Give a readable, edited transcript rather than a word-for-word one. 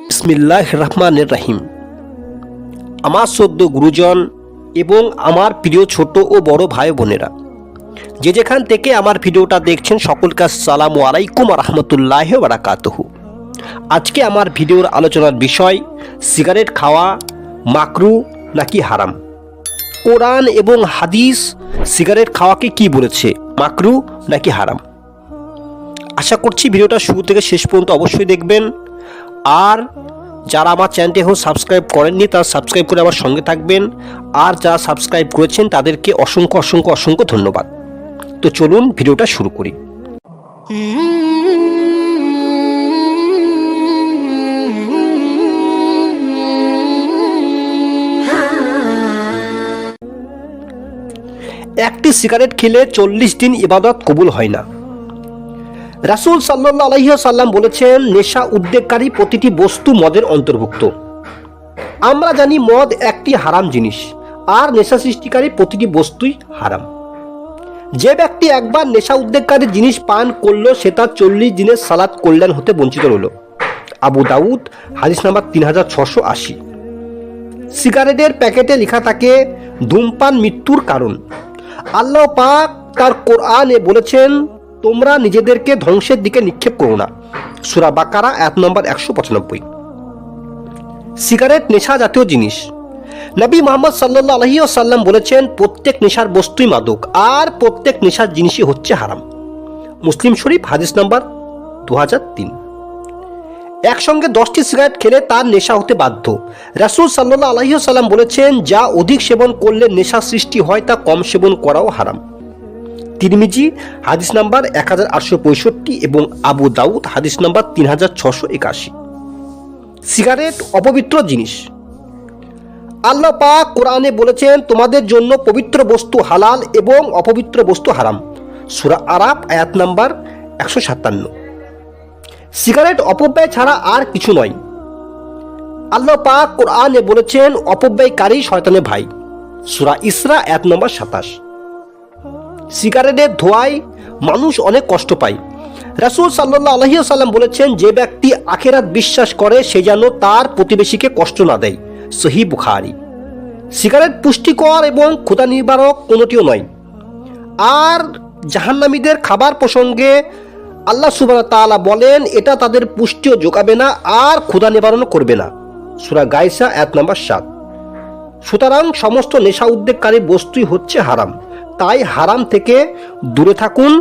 বিসমিল্লাহির রহমানির রহিম। আমার শ্রদ্ধেয় গুরুজন এবং আমার প্রিয় ছোট ও বড় ভাই বোনেরা, যে যেখান থেকে আমার ভিডিওটা দেখছেন, সকলকে আসসালামু আলাইকুম রহমতুল্লাহি ওয়া বারাকাতুহু। আজকে আমার ভিডিওর আলোচনার বিষয় সিগারেট খাওয়া মাকরু নাকি হারাম। কোরআন এবং হাদিস সিগারেট খাওয়াকে কি বলেছে, মাকরু নাকি হারাম? আশা করছি ভিডিওটা শুরু থেকে শেষ পর্যন্ত অবশ্যই দেখবেন। আর যারা আমার চ্যানেলটি এখন সাবস্ক্রাইব করেননি তারা সাবস্ক্রাইব করে আমার সঙ্গে থাকবেন। আর যারা সাবস্ক্রাইব করেছেন তাদেরকে অসংখ্য অসংখ্য অসংখ্য ধন্যবাদ। তো চলুন ভিডিওটা শুরু করি। একটি সিগারেট খেলে 40 দিন ইবাদত কবুল হয় না। রাসূল সাল্লাল্লাহু আলাইহি ওয়াসাল্লাম বলেছেন, নেশা উদ্রেককারী প্রতিটি বস্তু মদের অন্তর্ভুক্ত। আমরা জানি মদ একটি হারাম জিনিস, আর নেশা সৃষ্টিকারী প্রতিটি বস্তুই হারাম। যে ব্যক্তি একবার নেশা উদ্রেককারী জিনিস পান করলো, সে তার 40 দিনের সালাত কল্যাণ হতে বঞ্চিত রইল। আবু দাউদ, হাদিস নাম্বার 3680। সিগারেটের প্যাকেটে লেখা থাকে ধূমপান মৃত্যুর কারণ। আল্লাহ পাক তার কোরআনে বলেছেন, তোমরা নিজেদেরকে ধ্বংসের দিকে নিক্ষেপ করো না। সূরা বাকারা আয়াত নম্বর 195। সিগারেট নেশা জাতীয় জিনিস। নবী মুহাম্মদ সাল্লাল্লাহু আলাইহি ওয়াসাল্লাম বলেছেন, প্রত্যেক নেশার বস্তুই মাদক, আর প্রত্যেক নেশার জিনিসই হচ্ছে হারাম। মুসলিম শরীফ, হাদিস নম্বর 2003। একসঙ্গে 10টি সিগারেট খেলে তার নেশা হতে বাধ্য। রাসূল সাল্লাল্লাহু আলাইহি ওয়াসাল্লাম বলেছেন, যা অধিক সেবন করলে নেশা সৃষ্টি হয় তা কম সেবন করাও হারাম। তিরমিজি, হাদিস নাম্বার 1865 এবং আবু দাউদ, হাদিস নাম্বার 3681। সিগারেট অপবিত্র জিনিস। আল্লাহ পাক কোরআনে বলেছেন, তোমাদের জন্য পবিত্র বস্তু হালাল এবং অপবিত্র বস্তু হারাম। সূরা আরাফ আয়াত নাম্বার 157। সিগারেট অপব্যয় ছাড়া আর কিছু নয়। আল্লাহ পাক কোরআনে বলেছেন, অপব্যয়কারী শয়তানের ভাই। সূরা ইসরা আয়াত নাম্বার 27। সিগারেটের ধোঁয়ায় মানুষ অনেক কষ্ট পায়। রাসূল সাল্লাল্লাহু আলাইহি ওয়াসাল্লাম বলেছেন, যে ব্যক্তি আখিরাত বিশ্বাস করে সে যেন তার প্রতিবেশীকে কষ্ট না দেয়। সহিহ বুখারী। সিগারেট পুষ্টিকর এবং ক্ষুধা নিবারক কোনোটিও নয়। আর জাহান্নামীদের খাবার প্রসঙ্গে আল্লাহ সুবহানাহু ওয়া তাআলা বলেন, এটা তাদের পুষ্টিও যোগাবে না আর ক্ষুধা নিবারণও করবে না। সূরা গায়সা আয়াত নাম্বার 7। সুতরাং সমস্ত নেশা উদ্রেককারী বস্তুই হচ্ছে হারাম, তাই হারাম থেকে দূরে থাকুন।